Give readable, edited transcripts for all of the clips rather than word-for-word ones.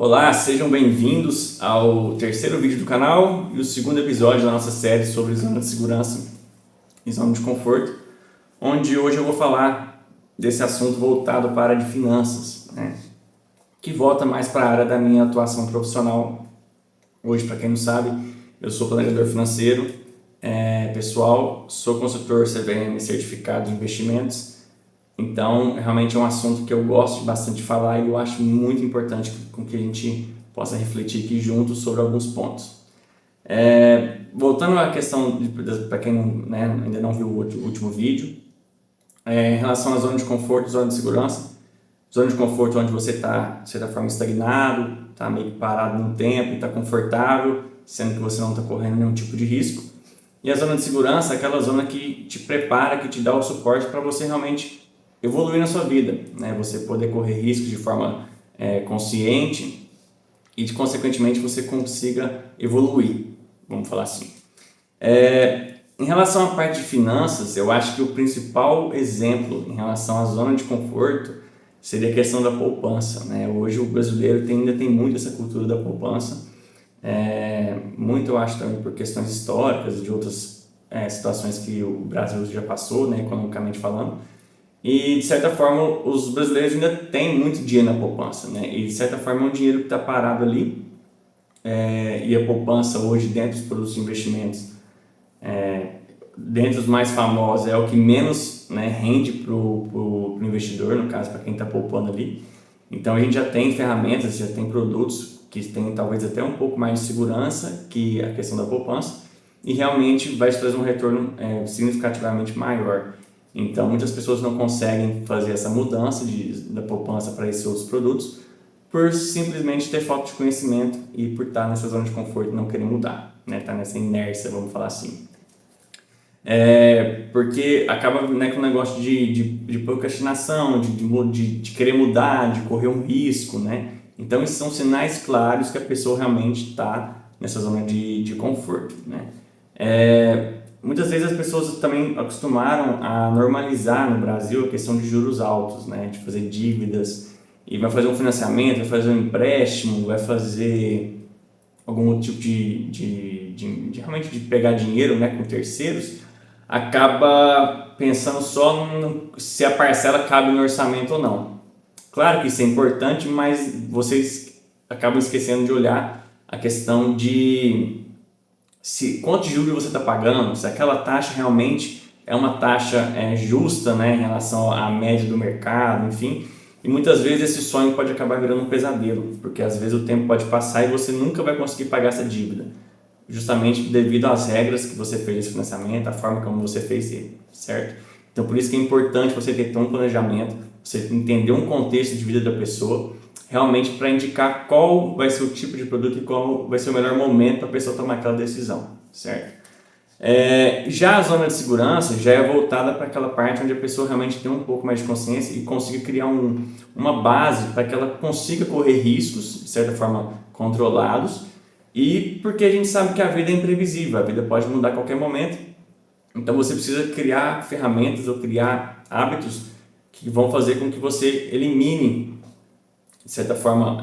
Olá, sejam bem-vindos ao terceiro vídeo do canal e o segundo episódio da nossa série sobre zona de segurança e zona de conforto, onde hoje eu vou falar desse assunto voltado para a área de finanças, que volta mais para a área da minha atuação profissional. Hoje, para quem não sabe, eu sou planejador financeiro, pessoal, sou consultor CVM certificado em investimentos. Então, realmente é um assunto que eu gosto bastante de falar e eu acho muito importante com que a gente possa refletir aqui juntos sobre alguns pontos. Voltando à questão, para quem ainda não viu o último vídeo, em relação à zona de conforto e zona de segurança. Zona de conforto onde você está, de certa forma, estagnado, está meio que parado no tempo e está confortável, sendo que você não está correndo nenhum tipo de risco. E a zona de segurança é aquela zona que te prepara, que te dá o suporte para você realmente evoluir na sua vida, Você poder correr riscos de forma consciente e, consequentemente, você consiga evoluir, vamos falar assim. Em relação à parte de finanças, eu acho que o principal exemplo em relação à zona de conforto seria a questão da poupança, Hoje o brasileiro ainda tem muito essa cultura da poupança, muito eu acho também por questões históricas de outras situações que o Brasil já passou, economicamente falando. E, de certa forma, os brasileiros ainda têm muito dinheiro na poupança, E, de certa forma, é um dinheiro que está parado ali. E a poupança hoje, dentro dos produtos de investimentos, dentre os mais famosos, é o que menos rende para o investidor, no caso, para quem está poupando ali. Então, a gente já tem ferramentas, já tem produtos que têm talvez até um pouco mais de segurança que a questão da poupança e realmente vai te trazer um retorno significativamente maior. Então, muitas pessoas não conseguem fazer essa mudança da poupança para esses outros produtos por simplesmente ter falta de conhecimento e por estar nessa zona de conforto e não querer mudar, Estar nessa inércia, vamos falar assim. Porque acaba com o negócio de procrastinação, de querer mudar, de correr um risco, Então, esses são sinais claros que a pessoa realmente está nessa zona de conforto, Muitas vezes as pessoas também acostumaram a normalizar no Brasil a questão de juros altos, de fazer dívidas, e vai fazer um financiamento, vai fazer um empréstimo, vai fazer algum outro tipo realmente de pegar dinheiro com terceiros, acaba pensando só se a parcela cabe no orçamento ou não. Claro que isso é importante, mas vocês acabam esquecendo de olhar a questão de quanto de juros você está pagando, se aquela taxa realmente é uma taxa justa em relação à média do mercado, enfim. E muitas vezes esse sonho pode acabar virando um pesadelo, porque às vezes o tempo pode passar e você nunca vai conseguir pagar essa dívida, justamente devido às regras que você fez esse financiamento, a forma como você fez ele, certo? Então, por isso que é importante você ter um planejamento, você entender um contexto de vida da pessoa, realmente para indicar qual vai ser o tipo de produto e qual vai ser o melhor momento para a pessoa tomar aquela decisão, certo? Já a zona de segurança já é voltada para aquela parte onde a pessoa realmente tem um pouco mais de consciência e consiga criar uma base para que ela consiga correr riscos, de certa forma, controlados, e porque a gente sabe que a vida é imprevisível, a vida pode mudar a qualquer momento, então você precisa criar ferramentas ou criar hábitos que vão fazer com que você elimine, de certa forma,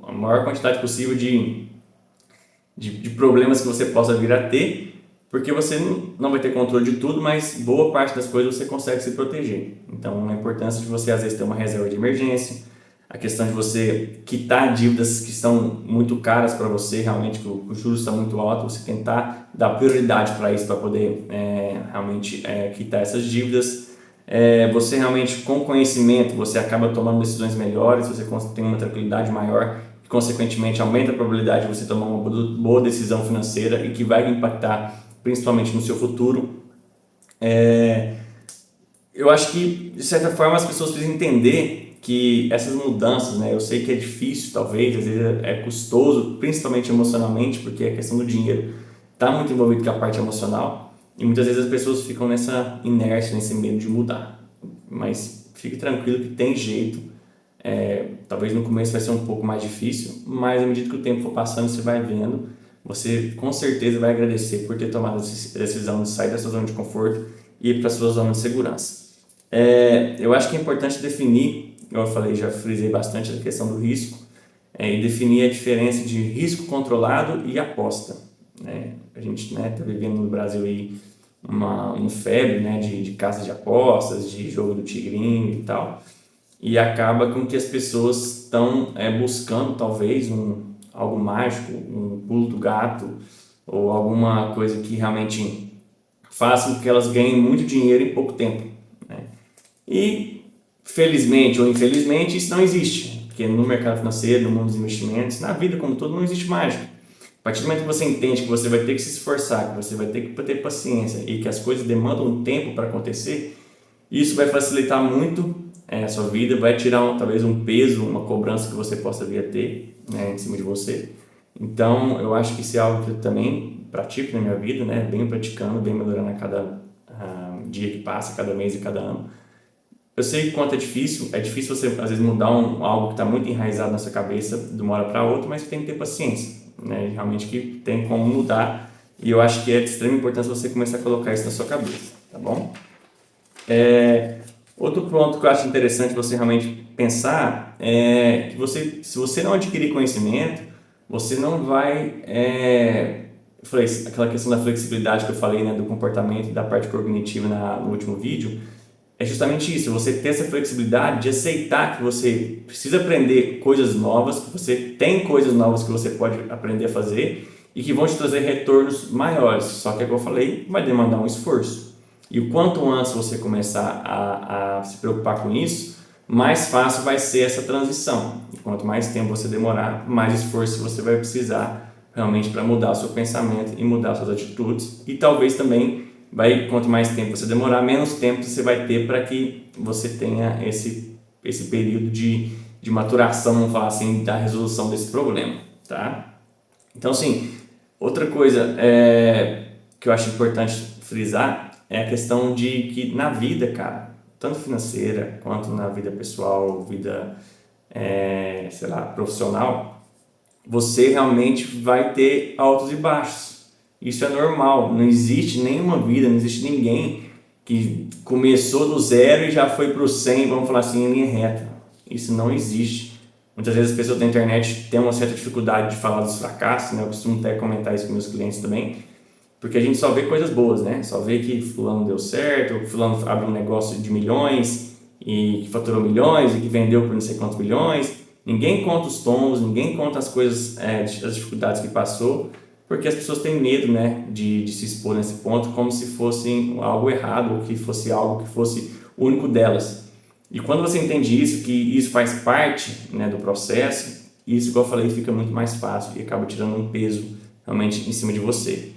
a maior quantidade possível de problemas que você possa vir a ter, porque você não vai ter controle de tudo, mas boa parte das coisas você consegue se proteger. Então, a importância de você, às vezes, ter uma reserva de emergência, a questão de você quitar dívidas que estão muito caras para você, realmente, que o juros está muito alto, você tentar dar prioridade para isso, para poder realmente quitar essas dívidas. Você realmente, com conhecimento, você acaba tomando decisões melhores, você tem uma tranquilidade maior, e, consequentemente, aumenta a probabilidade de você tomar uma boa decisão financeira e que vai impactar principalmente no seu futuro. Eu acho que, de certa forma, as pessoas precisam entender que essas mudanças, eu sei que é difícil, talvez, às vezes é custoso, principalmente emocionalmente, porque a questão do dinheiro está muito envolvido com a parte emocional, e muitas vezes as pessoas ficam nessa inércia, nesse medo de mudar. Mas fique tranquilo que tem jeito. Talvez no começo vai ser um pouco mais difícil, mas à medida que o tempo for passando, você vai vendo, você com certeza vai agradecer por ter tomado essa decisão de sair dessa zona de conforto e ir para a sua zona de segurança. Eu acho que é importante definir, como eu falei, já frisei bastante a questão do risco, e definir a diferença de risco controlado e aposta, né? A gente, né, tá vivendo no Brasil aí uma febre, né, de casa de apostas, de jogo do tigrinho e tal, e acaba com que as pessoas estão buscando talvez algo mágico, um pulo do gato, ou alguma coisa que realmente faça com que elas ganhem muito dinheiro em pouco tempo, né? E felizmente ou infelizmente isso não existe, porque no mercado financeiro, no mundo dos investimentos, na vida como todo, não existe mágica. A partir do momento que você entende que você vai ter que se esforçar, que você vai ter que ter paciência e que as coisas demandam um tempo para acontecer, isso vai facilitar muito a sua vida, vai tirar talvez um peso, uma cobrança que você possa vir a ter, né, em cima de você. Então, eu acho que isso é algo que eu também pratico na minha vida, né, venho praticando, venho melhorando a cada dia que passa, cada mês e cada ano. Eu sei quanto é difícil você às vezes mudar algo que está muito enraizado na sua cabeça de uma hora para outra, mas você tem que ter paciência, né? Realmente que tem como mudar, e eu acho que é de extrema importância você começar a colocar isso na sua cabeça, tá bom? Outro ponto que eu acho interessante você realmente pensar é que se você não adquirir conhecimento, você não vai... eu falei, aquela questão da flexibilidade que eu falei, né, do comportamento e da parte cognitiva no último vídeo, é justamente isso, você ter essa flexibilidade de aceitar que você precisa aprender coisas novas, que você tem coisas novas que você pode aprender a fazer e que vão te trazer retornos maiores, só que, como eu falei, vai demandar um esforço. E o quanto antes você começar a se preocupar com isso, mais fácil vai ser essa transição. E quanto mais tempo você demorar, mais esforço você vai precisar realmente para mudar o seu pensamento e mudar suas atitudes, e talvez também quanto mais tempo você demorar, menos tempo você vai ter para que você tenha esse período de maturação, vamos falar assim, da resolução desse problema, tá? Então, assim, outra coisa que eu acho importante frisar é a questão de que na vida, cara, tanto financeira quanto na vida pessoal, vida, sei lá, profissional, você realmente vai ter altos e baixos. Isso é normal, não existe nenhuma vida, não existe ninguém que começou do zero e já foi para o 100, vamos falar assim, em linha reta. Isso não existe. Muitas vezes as pessoas da internet têm uma certa dificuldade de falar dos fracassos, né? Eu costumo até comentar isso com meus clientes também, porque a gente só vê coisas boas, né? Só vê que fulano deu certo, ou fulano abriu um negócio de milhões e que faturou milhões e que vendeu por não sei quantos milhões. Ninguém conta os tombos, ninguém conta as coisas, as dificuldades que passou, porque as pessoas têm medo, né, de se expor nesse ponto como se fosse algo errado ou que fosse algo que fosse único delas. E quando você entende isso, que isso faz parte, né, do processo, isso, igual eu falei, fica muito mais fácil e acaba tirando um peso realmente em cima de você.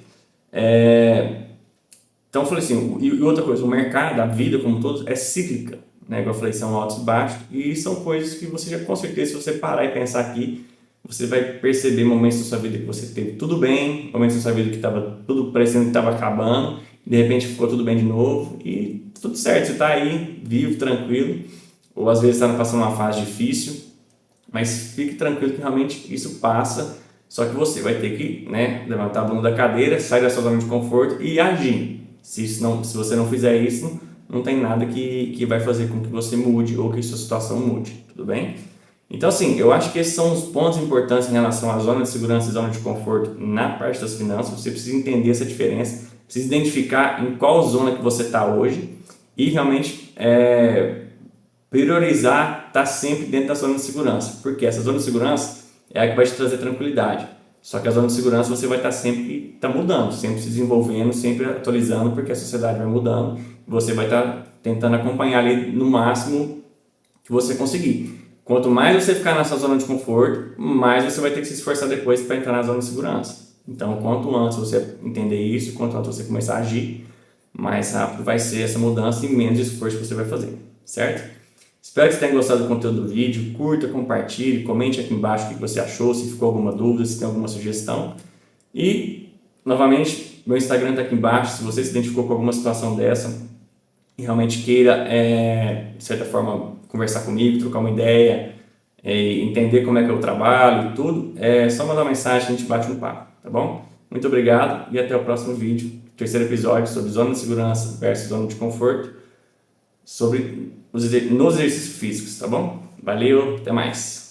Então eu falei assim, e outra coisa, o mercado, a vida como todos, é cíclica, né? Igual eu falei, são altos e baixos, e são coisas que você já, com certeza, se você parar e pensar aqui, você vai perceber momentos da sua vida que você teve tudo bem, momentos da sua vida que estava tudo parecendo que estava acabando, de repente ficou tudo bem de novo e tudo certo, você está aí, vivo, tranquilo, ou às vezes está passando uma fase difícil, mas fique tranquilo que realmente isso passa, só que você vai ter que, né, levantar a bunda da cadeira, sair da sua zona de conforto e agir. Se você não fizer isso, não tem nada que vai fazer com que você mude ou que sua situação mude, tudo bem? Então, assim, eu acho que esses são os pontos importantes em relação à zona de segurança e zona de conforto na parte das finanças. Você precisa entender essa diferença, precisa identificar em qual zona que você está hoje e realmente priorizar estar sempre dentro da zona de segurança, porque essa zona de segurança é a que vai te trazer tranquilidade. Só que a zona de segurança você vai estar sempre mudando, sempre se desenvolvendo, sempre atualizando, porque a sociedade vai mudando. Você vai estar tentando acompanhar ali no máximo que você conseguir. Quanto mais você ficar nessa zona de conforto, mais você vai ter que se esforçar depois para entrar na zona de segurança. Então, quanto antes você entender isso, quanto antes você começar a agir, mais rápido vai ser essa mudança e menos esforço você vai fazer, certo? Espero que você tenha gostado do conteúdo do vídeo, curta, compartilhe, comente aqui embaixo o que você achou, se ficou alguma dúvida, se tem alguma sugestão. E, novamente, meu Instagram está aqui embaixo, se você se identificou com alguma situação dessa e realmente queira, de certa forma, conversar comigo, trocar uma ideia, entender como é que eu trabalho e tudo, é só mandar uma mensagem, a gente bate um papo, tá bom? Muito obrigado e até o próximo vídeo, terceiro episódio sobre zona de segurança versus zona de conforto, nos exercícios físicos, tá bom? Valeu, até mais!